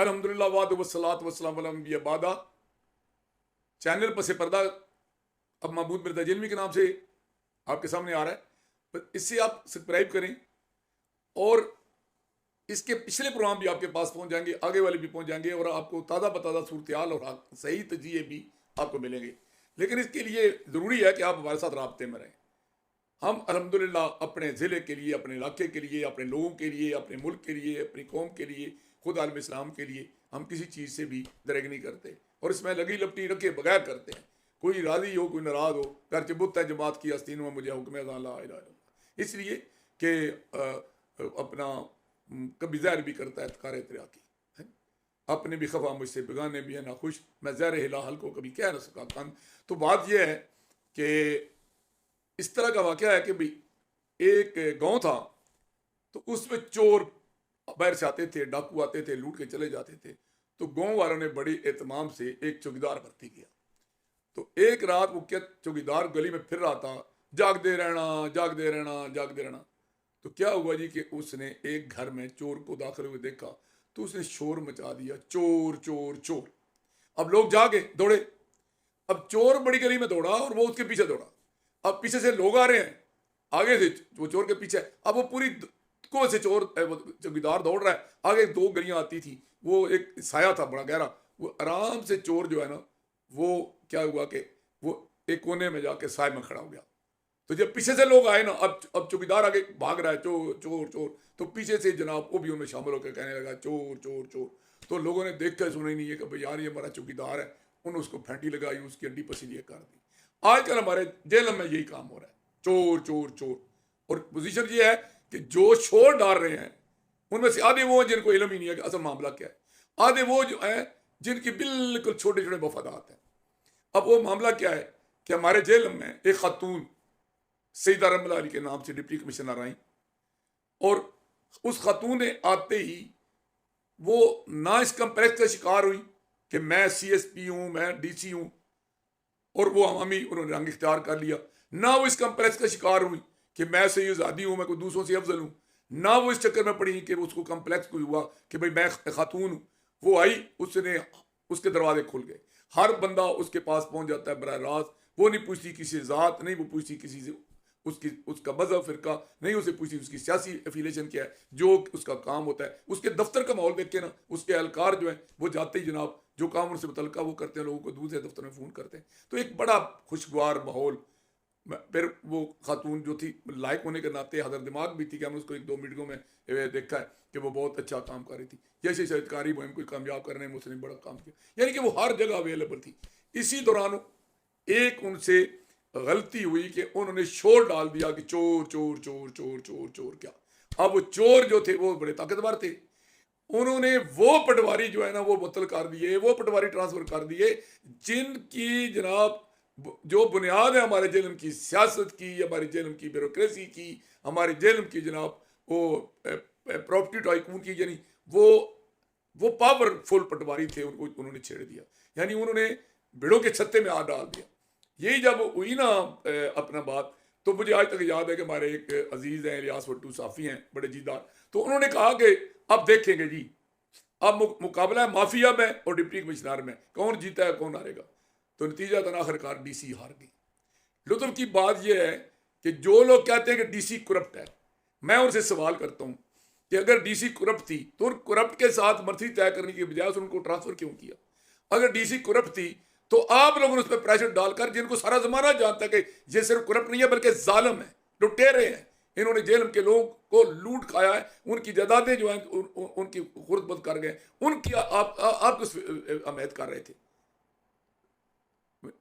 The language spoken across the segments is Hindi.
अल्हम्दुलिल्लाह वाद वस्सलात वस्सलाम अला नबी बादा। चैनल पसे पर्दा अब महमूद मिर्जा जिलमी के नाम से आपके सामने आ रहा है, पर इससे आप सब्सक्राइब करें और इसके पिछले प्रोग्राम भी आपके पास पहुंच जाएंगे, आगे वाले भी पहुंच जाएंगे और आपको ताज़ा बताज़ा सूरत हाल और सही तजिए भी आपको मिलेंगे। लेकिन इसके लिए ज़रूरी है कि आप हमारे साथ राब्ते में रहें। हम अल्हम्दुलिल्लाह अपने ज़िले के लिए, अपने इलाके के लिए, अपने लोगों के लिए, अपने मुल्क के लिए, अपनी कौम के लिए, खुद आलम इस्लाम के लिए हम किसी चीज़ से भी दरेग नहीं करते और इसमें लगी लपटी रखे बगैर करते हैं। कोई राज़ी हो, कोई नाराज़ हो, घर चबुत है जमात की आस्तीन में मुझे हुक्म है ला इलाहा इल्लल्लाह। इसलिए कि अपना कभी ज़हर भी करता है तकार तरा की, अपने भी खफा मुझसे, बेगाने भी है ना खुश, मैं ज़हर हिलाहल को कभी कह न सका कन। तो बात यह है कि इस तरह का वाक़या है कि भाई एक गांव था, तो उसमें चोर बाहर से आते थे, डाकू आते थे, लूट के चले जाते थे। तो गांव वालों ने बड़ी एहतमाम से एक चौकीदार भर्ती किया। तो एक रात वो क्या चौकीदार गली में फिर रहा था, जागते रहना जागते रहना जागते रहना। तो क्या हुआ जी कि उसने एक घर में चोर को दाखिल हुए देखा, तो उसने शोर मचा दिया, चोर चोर चोर। अब लोग जागे दौड़े, अब चोर बड़ी गली में दौड़ा और वो उसके पीछे दौड़ा। अब पीछे से लोग आ रहे हैं, आगे से वो चोर के पीछे। अब वो पूरी को से चोर चौकीदार दौड़ रहा है, आगे दो गलियां आती थी, वो एक साया था बड़ा गहरा, वो आराम से चोर जो है ना, वो क्या हुआ कि वो एक कोने में जाके साय में खड़ा हो गया। तो जब पीछे से लोग आए ना, अब चौकीदार आगे भाग रहा है, चोर चोर चोर। तो पीछे से जनाब वो भी उनमें शामिल होकर कहने लगा चोर चोर चोर। तो लोगों ने देख कर सुना ही नहीं है कि भाई यार ये हमारा चौकीदार है। उन्होंने उसको फेंटी लगाई, उसकी हड्डी पसीलिए कर दी। आजकल हमारे जेल में यही काम हो रहा है, चोर चोर चोर। और पोजीशन ये है कि जो शोर डाल रहे हैं उनमें से आधे वो हैं जिनको इल्म ही नहीं है कि असल मामला क्या है, आधे वो जो है जिनकी बिल्कुल छोटे छोटे मफादात हैं। अब वो मामला क्या है कि हमारे जेल में एक खातून सईदा रमला अली के नाम से डिप्टी कमिश्नर आई, और उस खातून ने आते ही वो ना इस कम्प्लेक्स का शिकार हुई कि मैं CSP हूँ, मैं DC हूँ, और वो अवामी उन्होंने रंग इख्तियार कर लिया। ना वो इस कम्प्लेक्स का शिकार हुई कि मैं सही आज़ादी हूँ, मैं कोई दूसरों से अफजल हूँ। ना वो इस चक्कर में पड़ी कि उसको कम्प्लेक्स को हुआ कि भाई मैं खातून हूँ। वो आई, उसने उसके दरवाजे खुल गए, हर बंदा उसके पास पहुंच जाता है बराह रास्त। वो नहीं पूछती किसी ज़ात, नहीं वो पूछती किसी से उसका मजहब फिरका, नहीं उसे पूछती उसकी सियासी एफिलेशन क्या है, जो उसका काम होता है। उसके दफ्तर का माहौल देख के ना, उसके एहलकार जो है वो जाते ही जनाब जो काम उनसे मुतल्लका वो करते हैं, लोगों को दूसरे दफ्तर में फ़ोन करते हैं। तो एक बड़ा खुशगवार माहौल। फिर वो खातून जो थी लायक होने के नाते हदर दिमाग भी थी कि हमने उसको एक दो मीटिंगों में देखा है कि वो बहुत अच्छा काम कर रही थी। जैसे शहीदकारी मुहिम को कामयाब करने में उसने बड़ा काम किया, यानी कि वो हर जगह अवेलेबल थी। इसी दौरान एक उनसे गलती हुई कि उन्होंने शोर डाल दिया कि चोर चोर चोर चोर चोर चोर। क्या अब वो चोर जो थे वो बड़े ताकतवर थे, उन्होंने वो पटवारी जो है ना वो मुअत्तल कर दिए, वो पटवारी ट्रांसफर कर दिए जिनकी जनाब जो बुनियाद है हमारे जेलम की सियासत की, हमारी जेलम की ब्यूरोक्रेसी की, हमारी जेलम की जनाब वो प्रॉपर्टी टाइकून की, यानी वो पावरफुल पटवारी थे, उनको उन्होंने छेड़ दिया। यानी उन्होंने भिड़ों के छत्ते में हाथ डाल दिया। यही जब हुई ना अपना बात, तो मुझे आज तक याद है कि हमारे एक अजीज़ हैं इलियास भट्टू साफ़ी हैं बड़े जीदार, तो उन्होंने कहा कि अब देखेंगे जी, अब मुकाबला है माफिया में और डिप्टी कमिश्नर में, कौन जीता है कौन हारेगा। तो नतीजा था आखिरकार DC हार गई। लुत्फ की बात यह है कि जो लोग कहते हैं कि DC करप्ट है, मैं उनसे सवाल करता हूं कि अगर DC करप्ट थी तो उन करप्ट के साथ मर्थी तय करने की बजाय उनको ट्रांसफर क्यों किया। अगर DC करप्ट थी तो आप लोगों ने उस पर प्रेशर डालकर, जिनको सारा जमाना जानता है कि ये सिर्फ करप्ट नहीं है बल्कि जालिम है, लुटेरे हैं, इन्होंने जेल के लोगों को लूट खाया है, उनकी जायदादें जो हैं उनकी खुर्द कर गए, उनकी आप किस अहमियत कर रहे थे।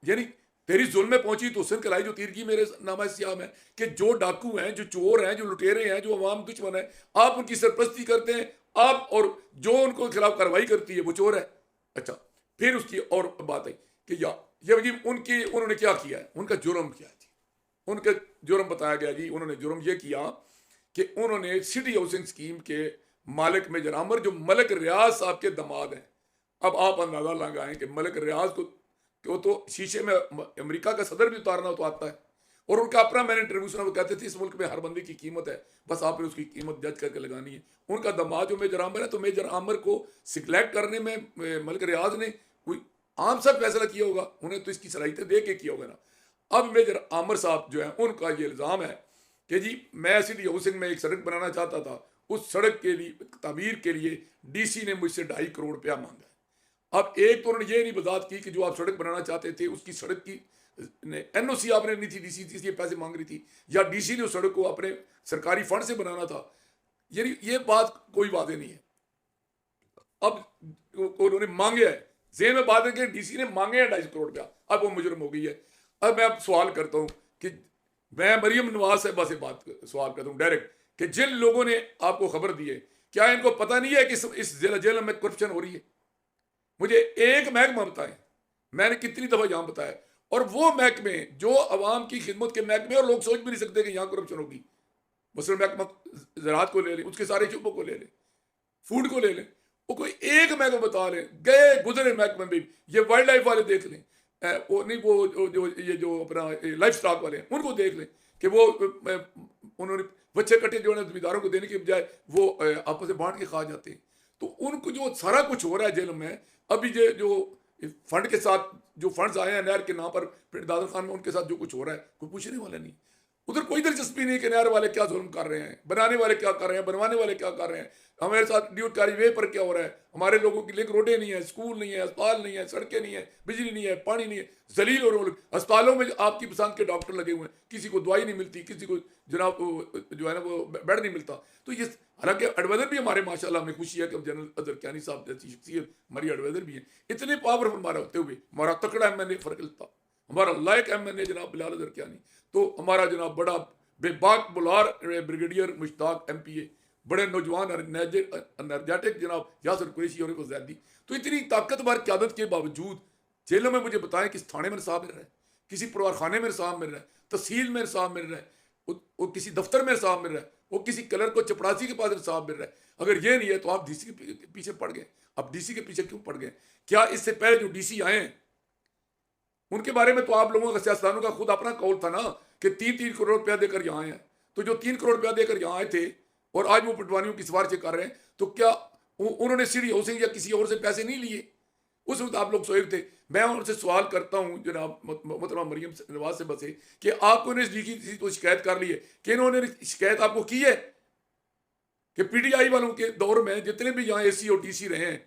यानी तेरी जुल्म में पहुंची तो हुसैन कलाई जो तीर की मेरे नामा सियाम है कि जो डाकू हैं, जो चोर हैं, जो लुटेरे हैं, जो अवाम दुश्मन है, आप उनकी सरपरस्ती करते हैं आप, और जो उनको खिलाफ कार्रवाई करती है वो चोर है। अच्छा, फिर उसकी और बात है कि ये उन्होंने क्या किया है, उनका जुर्म क्या है जी। उनका जुर्म बताया गया जी, उन्होंने जुर्म ये किया कि उन्होंने सिटी हाउसिंग स्कीम के मालिक मेजर आमर जो मलिक रियाज साहब के दामाद हैं, अब आप अंदाजा लगाएं कि मलिक रियाज को वो तो शीशे में अमेरिका का सदर भी उतारना तो आता है, और उनका अपना, मैंने इंटरव्यू सुना, वो कहते थे इस मुल्क में हर बंदे की कीमत है, बस आपने उसकी कीमत जज करके लगानी है। उनका दामाद जो मेजर आमिर है, तो मेजर आमिर को सिलेक्ट करने में मलिक रियाज ने कोई आम सा फैसला किया होगा, उन्हें तो इसकी सलाहियतें दे के किया होगा ना। अब मेजर आमिर साहब जो है, उनका ये इल्ज़ाम है कि जी मैं सिटी हाउसिंग में एक सड़क बनाना चाहता था, उस सड़क के लिए तामीर के लिए डीसी ने मुझसे 2.5 करोड़ रुपया मांगा है। अब एक तो उन्होंने ये नहीं वजाहत की कि जो आप सड़क बनाना चाहते थे उसकी सड़क की एनओसी आपने नहीं थी, डीसी इसलिए पैसे मांग रही थी, या डीसी ने उस सड़क को अपने सरकारी फंड से बनाना था। ये बात कोई वादे नहीं है। अब उन्होंने मांगे है, जेन में बात है कि डीसी ने मांगे हैं 2.5 करोड़ रुपया, अब वो मुजरम हो गई है। अब मैं सवाल करता हूँ कि मैं मरियम नवाज साहबा से सवाल करता हूँ डायरेक्ट कि जिन लोगों ने आपको खबर दी है, क्या इनको पता नहीं है कि इस जेल में करप्शन हो रही है? मुझे एक महकमा बताएं, मैंने कितनी दफा यहाँ बताया, और वो महकमे जो अवाम की खिदमत के महकमे, और लोग सोच भी नहीं सकते कि यहाँ करप्शन होगी। मसलन महकमा ज़राअत को ले लें, उसके सारे शुबों को ले लें, फूड को ले लें, वो कोई एक महकमा बता लें, गए गुजरे महकमे में, ये वाइल्ड लाइफ वाले देख लें, वो नहीं, वो जो ये जो अपना लाइफ स्टॉक वाले हैं उनको देख लें कि वो उन्होंने बच्चे कट्टे जो है जमींदारों को देने के बजाय वो आपस में बांट के खा जाते हैं। तो उनको जो सारा कुछ हो रहा है जेल में, अभी ये जो फंड के साथ जो फंड्स आए हैं नहर के नाम पर दादर खान में, उनके साथ जो कुछ हो रहा है कोई पूछने वाला नहीं। उधर कोई दिलचस्पी नहीं कि नहर वाले क्या जुल्म कर रहे हैं, बनाने वाले क्या कर रहे हैं, बनवाने वाले क्या कर रहे हैं, हमारे साथ ड्यूटकारी वे पर क्या हो रहा है, हमारे लोगों के लिए रोडें नहीं है, स्कूल नहीं है, अस्पताल नहीं है, सड़कें नहीं है, बिजली नहीं है, पानी नहीं है, जलील हो रहे। अस्पतालों में आपकी पसंद के डॉक्टर लगे हुए हैं, किसी को दवाई नहीं मिलती, किसी को जनाब जो है ना वो बेड नहीं मिलता। तो ये हालांकि एडवाइजर भी हमारे माशाल्लाह हमें खुशी है कि जनरल अजहर कियानी साहब जैसी शख्सियत हमारी एडवाइजर भी है, इतने पावरफुल हमारा होते हुए हमारा तकड़ा MNA फर्क लगता, हमारा लायक MNA जनाब बिलाल अजहर कियानी, तो हमारा जनाब बड़ा बेबाक बुलार ब्रिगेडियर मुश्ताक MPA, बड़े नौजवान एनर्जेटिक जनाब यासर कुरैशी और जैदी। तो इतनी ताकतवर क़यादत के बावजूद जेलों में मुझे बताएं किस थाने में इंसाफ मिल रहा है, किसी परिवार खाने में इंसाफ मिल रहा है, तहसील में इंसाफ मिल रहा है, वो किसी दफ्तर में इंसाफ मिल रहा है, वो किसी कलर को चपरासी के पास इंसाफ मिल रहा है। अगर ये नहीं है तो आप DC के पीछे पड़ गए। अब DC के पीछे क्यों पड़ गए? क्या इससे पहले जो DC आए हैं उनके बारे में तो आप लोगों का, सियासतदानों का खुद अपना कौल था ना कि 3-3 करोड़ रुपया देकर यहाँ आए हैं। तो जो 3 करोड़ रुपया देकर यहाँ आए थे और आज वो पटवारियों की सिफारिशें कर रहे हैं, तो क्या उन्होंने सिटी हाउसिंग या किसी और से पैसे नहीं लिए? उस वक्त आप लोग सोए थे। मैं उनसे सवाल करता हूँ जनाब मोहतरमा मरियम नवाज से बसे कि आपको नजदीकी तो शिकायत कर ली है कि इन्होंने शिकायत आपको की है कि PTI वालों के दौर में जितने भी यहाँ AC और DC रहे हैं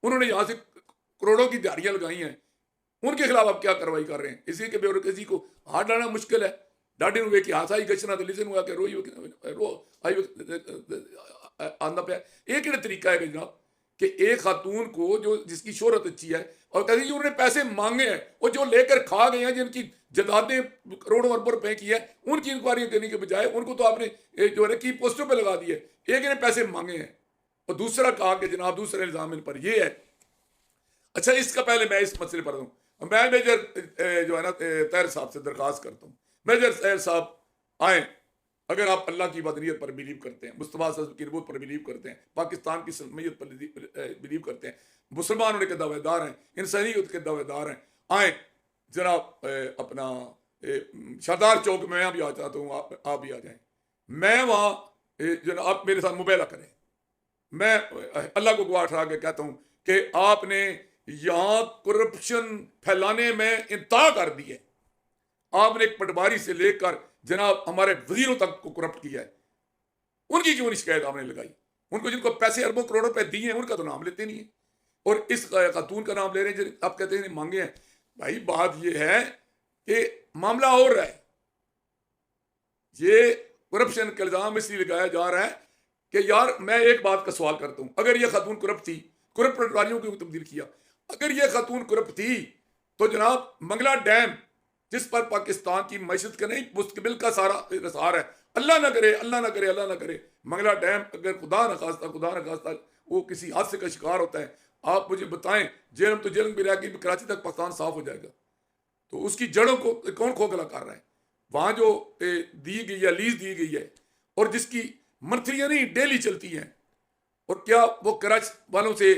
उन्होंने यहाँ से करोड़ों की दिहाड़ियाँ लगाई हैं, उनके खिलाफ आप क्या कार्रवाई कर रहे हैं? इसी के ब्यूरोक्रेसी को हाथ डालना मुश्किल है। डाडी वे की हाथ आई गचना तो लिसन हुआ कि रो आई आंदा पे एक ही तरीका है जनाब कि एक खातून को जो जिसकी शोहरत अच्छी है और कहते हैं उन्होंने पैसे मांगे हैं और जो लेकर खा गए हैं, जिनकी जदादें करोड़ों अरबों रुपए की है, उनकी इंक्वायरी करने के बजाय उनको तो आपने जो है की पोस्टों पर लगा दिए। एक ने पैसे मांगे हैं और दूसरा कहा कि जनाब दूसरे इल्जाम इन पर ये है। अच्छा, इसका पहले मैं इस मसले पर हूँ, मैं मेजर जो है ना तैर साहब से दरख्वास्त करता हूँ, मेजर तैर साहब आए, अगर आप अल्लाह की वदनीयत पर बिलीव करते हैं, मुस्तफा की नबूवत पर बिलीव करते हैं, पाकिस्तान की सलमियत पर बिलीव करते हैं, मुसलमान होने के दावेदार हैं, इंसानियत के दावेदार हैं, आए जनाब अपना शादार चौक में मैं भी आ जाता हूँ, आप भी आ जाएं, मैं वहाँ जो आप मेरे साथ मुबैला करें। मैं अल्लाह को गवाह ठहरा के कहता हूँ कि आपने यहाँ करप्शन फैलाने में इंतहा कर दी है। आपने एक पटवारी से लेकर जनाब हमारे वजीरों तक को करप्ट किया है। उनकी क्यों नहीं शिकायत आपने लगाई? उनको जिनको पैसे अरबों करोड़ों रुपए दिए हैं उनका तो नाम लेते नहीं है, और इस खातून का नाम ले रहे हैं। आप कहते हैं मांगे हैं। भाई बात यह है कि मामला और रहा है, ये करप्शन का इल्जाम इसलिए लगाया जा रहा है कि यार मैं एक बात का सवाल करता हूं, अगर ये खातून करप्ट थी, करप्ट पटवारियों को तब्दील किया, अगर ये खातून करप्ट थी तो जनाब मंगला डैम जिस पर पाकिस्तान की मैशत का नहीं मुस्तकबिल का सारा इसार है, अल्लाह ना करे, अल्लाह ना करे, अल्लाह ना करे, मंगला डैम अगर खुदा न खास्ता वो किसी हादसे का शिकार होता है, आप मुझे बताएं, जेलम तो जेलम भी रह गई, कराची तक पाकिस्तान साफ हो जाएगा। तो उसकी जड़ों को कौन खोखला कर रहा है? वहाँ जो दी गई है, लीज दी गई है, और जिसकी मंथलियाँ नहीं डेली चलती हैं, और क्या वो कराची वालों से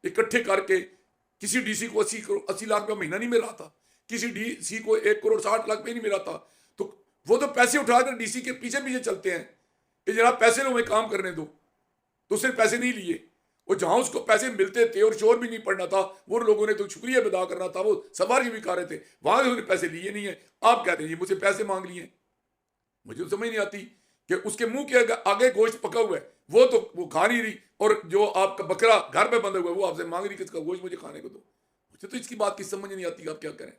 इकट्ठे करके किसी DC को 80 लाख रुपया महीना नहीं मिल रहा था, किसी DC को 1 करोड़ 60 लाख पे नहीं मिला था, वो तो पैसे उठाकर डीसी के पीछे पीछे चलते हैं कि जनाब पैसे लो, हमें काम करने दो, तो उसने पैसे नहीं लिए। और जहां उसको पैसे मिलते थे और शोर भी नहीं पड़ना था, वो लोगों ने तो शुक्रिया अदा करना था, वो सवारी भी खा रहे थे, वहां से उन्होंने पैसे लिए नहीं है। आप कहते हैं जी मुझसे पैसे मांग लिए। मुझे तो समझ नहीं आती कि उसके मुंह के आगे गोश्त पका हुआ है, वो खा नहीं रही, और जो आपका बकरा घर पे बंधा हुआ है वो आपसे मांग रही किसका गोश्त मुझे खाने को दो। मुझे तो इसकी बात की समझ नहीं आती, आप क्या करें।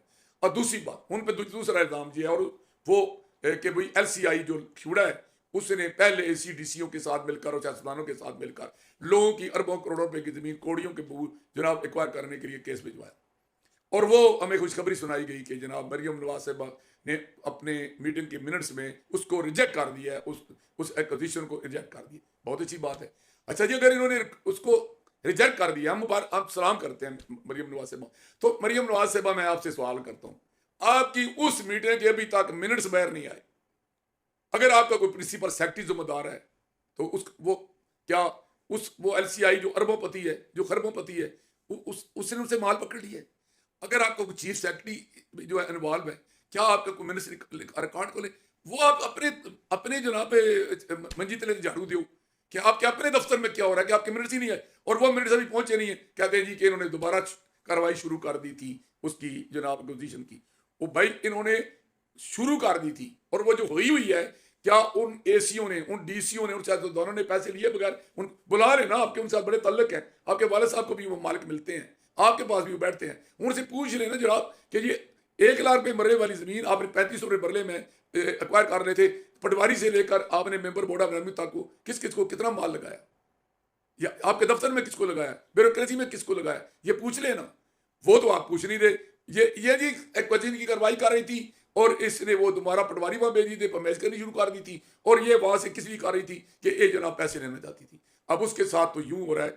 और दूसरी बात, उन पर दूसरा इल्जाम जी है, और वो कि भाई LCI जो छुड़ा है उसने पहले ACDCO के साथ मिलकर और सियासतदानों के साथ मिलकर लोगों की अरबों करोड़ों रुपए की जमीन कोड़ियों के जनाब एक्वायर करने के लिए केस भिजवाया। और वो हमें खुशखबरी सुनाई गई कि जनाब मरियम नवाज साहबा ने अपने मीटिंग के मिनट्स में उसको रिजेक्ट कर दिया है, उस एक्विजिशन को रिजेक्ट कर दिया। बहुत अच्छी बात है। अच्छा जी, अगर इन्होंने उसको रिजेक्ट कर दिया, हम सलाम करते हैं मरियम नवाज साहबा, तो मरियम नवाज साहबा मैं आपसे सवाल करता हूँ, आपकी उस मीटिंग के अभी तक मिनट्स बाहर नहीं आए। अगर आपका कोई प्रिंसिपल सेक्रेटरी जिम्मेदार है तो वो LCI जो अरबोंपति है, जो खरबोंपति है, उसने उनसे माल पकड़ लिया है। अगर आपका कोई चीफ सेक्रेटरी जो है इन्वॉल्व है, क्या आपका कोई मिनिस्ट्री रिकॉर्ड को ले, वो आप अपने जनाब मंजी तले झाड़ू दो कि आपके अपने दफ्तर में क्या हो रहा है, कि आपके मिनट्स ही नहीं है, और वो मिनट्स अभी पहुंचे नहीं है। कहते हैं जी कि इन्होंने दोबारा कार्रवाई शुरू कर दी थी उसकी जनाब अपोजिशन की। वो भाई इन्होंने शुरू कर दी थी, और वो जो हुई है, क्या उन ACO ने, उन DCO ने, उन सियासतदानों ने पैसे लिए बगैर उन बुला रहे ना, आपके उनसे बड़े तल्लक हैं, आपके वाले साहब को भी वो मालिक मिलते हैं, आपके पास भी वो बैठते हैं, उनसे पूछ लेना जनाब कि ये 1 लाख रुपये मरले वाली जमीन आपने 3500 रुपये मरले में एक्वायर कर रहे थे, पटवारी से लेकर आपने मेंबर बोर्ड ऑफ रेवेन्यू तक को किस को कितना माल लगाया, या आपके दफ्तर में किसको लगाया, ब्यूरोक्रेसी में किसको लगाया, ये पूछ लेना। वो तो आप पूछ नहीं रहे। ये जी एक्विजिशन की कार्रवाई कर रही थी, और इसने वो दोबारा पटवारी वहां भेजी थी, पमेश करनी शुरू कर दी थी, और ये वहां से किसी कर रही थी कि ये जनाब पैसे लेना चाहती थी। अब उसके साथ तो यूं हो रहा है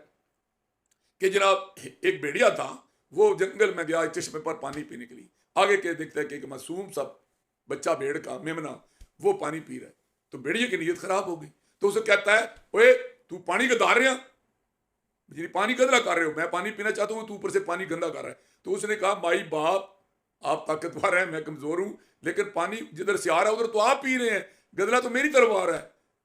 कि जनाब एक भेड़िया था, वो जंगल में गया चश्मे पर पानी पीने के लिए, आगे के देखता है कि मासूम सब बच्चा भेड़ का मेमना वो पानी पी रहा है, तो भेड़िया की नीयत खराब हो गई, तो उसे कहता है ओए तू पानी गंदा रहा, जी पानी गंदा कर रहे हो, मैं पानी पीना चाहता हूँ, तू ऊपर से पानी गंदा कर रहा है। तो उसने कहा भाई बाप, आप ताकतवर हैं, मैं कमजोर हूं, लेकिन पानी जिधर से आ रहा है उधर तो आप पी रहे हैं, गदला तो मेरी तरफ आ रहा है।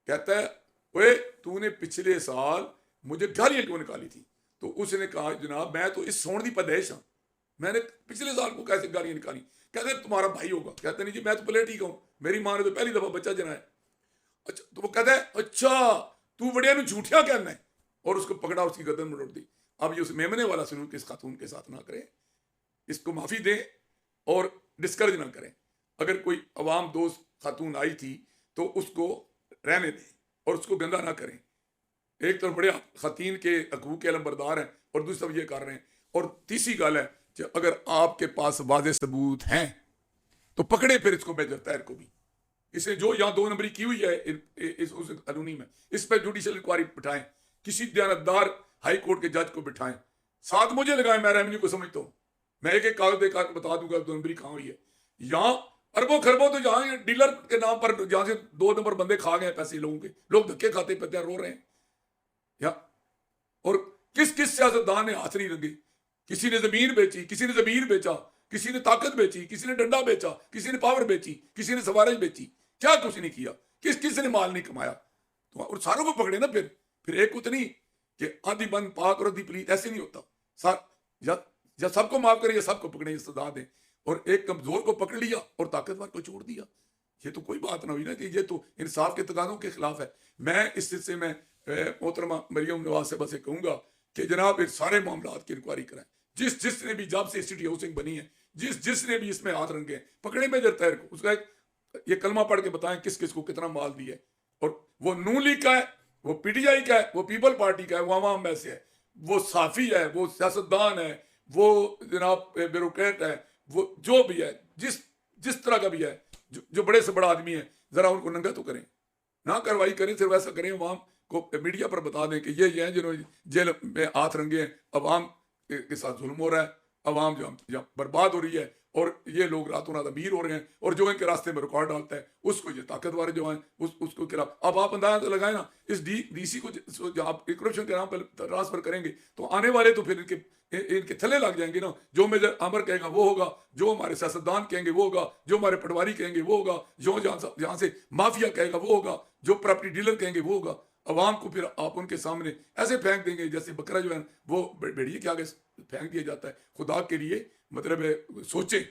कहता है ओए तूने पिछले साल मुझे गालियां क्यों निकाली थी? तो उसने कहा जनाब मैं तो इस सोन की पैदाइश हूं, मैंने पिछले साल को कैसे गालियां निकाली? कहते तुम्हारा भाई होगा। कहते नहीं जी मैं तो पलेट ही कहूं, मेरी मां ने तो पहली दफा बच्चा जनाया। अच्छा, तो वो कहता है अच्छा तू बड़िया झूठिया कहना है, और उसको पकड़ा, उसकी गर्दन में उड़ दी। अब ये उस मेमने वाला सुनूं कि इस खातून के साथ ना करें, इसको माफी दें और डिस्करेज ना करें। अगर कोई अवाम दोस्त खातून आई थी तो उसको रहने दें और उसको गंदा ना करें। एक तो बड़े खातून के हकूक के अलमबरदार हैं, और दूसरी तरफ ये कर रहे हैं। और तीसरी गल है कि अगर आपके पास वाज़े सबूत हैं तो पकड़े फिर इसको मेजर तैर को भी। इसने जो यहाँ 2 नंबरी की हुई है उस कानूनी में, इस पर जुडिशल इंक्वायरी बिठाएं, किसी दयानतदार हाई कोर्ट के जज को बिठाएं, साथ मुझे लगाएं, मैं रेवेन्यू को समझता हूँ, मैं एक कागज देकर बता दूंगा 2 नंबरी कहाँ हुई है। यहाँ अरबों खरबों तो जहाँ डीलर के नाम पर जहाँ से 2 नंबर बंदे खा गए पैसे लोगों के, लोग धक्के खाते पत्ते रो रहे हैं। या और किस किस सियासतदान ने हाथ नहीं लगे? किसी ने जमीन बेची, किसी ने जमीर बेचा, किसी ने ताकत बेची, किसी ने डंडा बेचा, किसी ने पावर बेची, किसी ने सवारिश बेची, क्या कुछ नहीं किया, किसी ने माल नहीं कमाया। तो और सारों को पकड़े ना, फिर एक को तो नहीं कि आधी बंद पाक और आधी पलीत, ऐसे नहीं होता। या सबको माफ करें या सबको पकड़े, सजा दें, और एक कमजोर को पकड़ लिया और ताकतवर को छोड़ दिया। ये तो कोई बात ना हुई ना, कि ये तो इंसाफ के तकाज़ों के खिलाफ है। मैं इस सिलसिले में मोहतरमा मरियम नवाज साहबा से कहूंगा कि जनाब इस सारे मामला की इंक्वायरी कराएं। जिसने भी जब से सिटी हाउसिंग बनी है, जिसने भी इसमें हाथ रंगे, पकड़े मेजर तैर को, उसका ये कलमा पढ़ के बताएं किस किस को कितना माल दिया है। और वो नून लीग का है, वो PTI का है, वो पीपल पार्टी का है, वो आवाम में से है, वो साफी है, वो सियासतदान है, वो जनाब ब्यूरोक्रेट है, वो जो भी है, जिस तरह का भी है, जो बड़े से बड़ा आदमी है, जरा उनको नंगा तो करें, ना कार्रवाई करें, सिर्फ ऐसा करें अवाम को मीडिया पर बता दें कि ये हैं जिन्होंने जेल में हाथ रंगे हैं, अवाम के साथ जुल्म हो रहा है, अवाम जो बर्बाद हो रही है, और ये लोग रातों रात अमीर हो रहे हैं, और जो इनके रास्ते में रुकावट डालता है उसको ये ताकतवर जो हैं उसको खिलाफ। अब आप अंदाजा तो लगाए ना, इस डीसी को जो आप करप्शन के नाम पर ट्रांसफर करेंगे तो आने वाले तो फिर इनके थले लग जाएंगे ना। जो मेजर अमर कहेगा वो होगा, जो हमारे सियासतदान कहेंगे वो होगा, जो हमारे पटवारी कहेंगे वो होगा, जो जहाँ से माफिया कहेगा वो होगा, जो प्रॉपर्टी डीलर कहेंगे वो होगा। अवाम को फिर आप उनके सामने ऐसे फेंक देंगे जैसे बकरा जो है वो भेड़िए के आगे फेंक दिया जाता है। खुदा के लिए मतलब सोचें,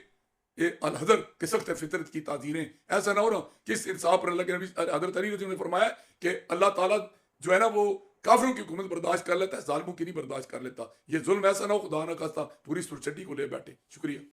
ये अल हदर के सख्त फितरत की ताजीरें। ऐसा ना हो ना कि इस इंसाफ पर अल्लाह के नबी हज़रत अली रज़ी ने फरमाया कि अल्लाह ताला जो है ना वो काफिरों की हुकूमत बर्दाश्त कर लेता है, जालिमों की नहीं बर्दाश्त कर लेता। ये जुल्म ऐसा ना हो खुदा ना खास्ता पूरी सुरचटी को ले बैठे। शुक्रिया।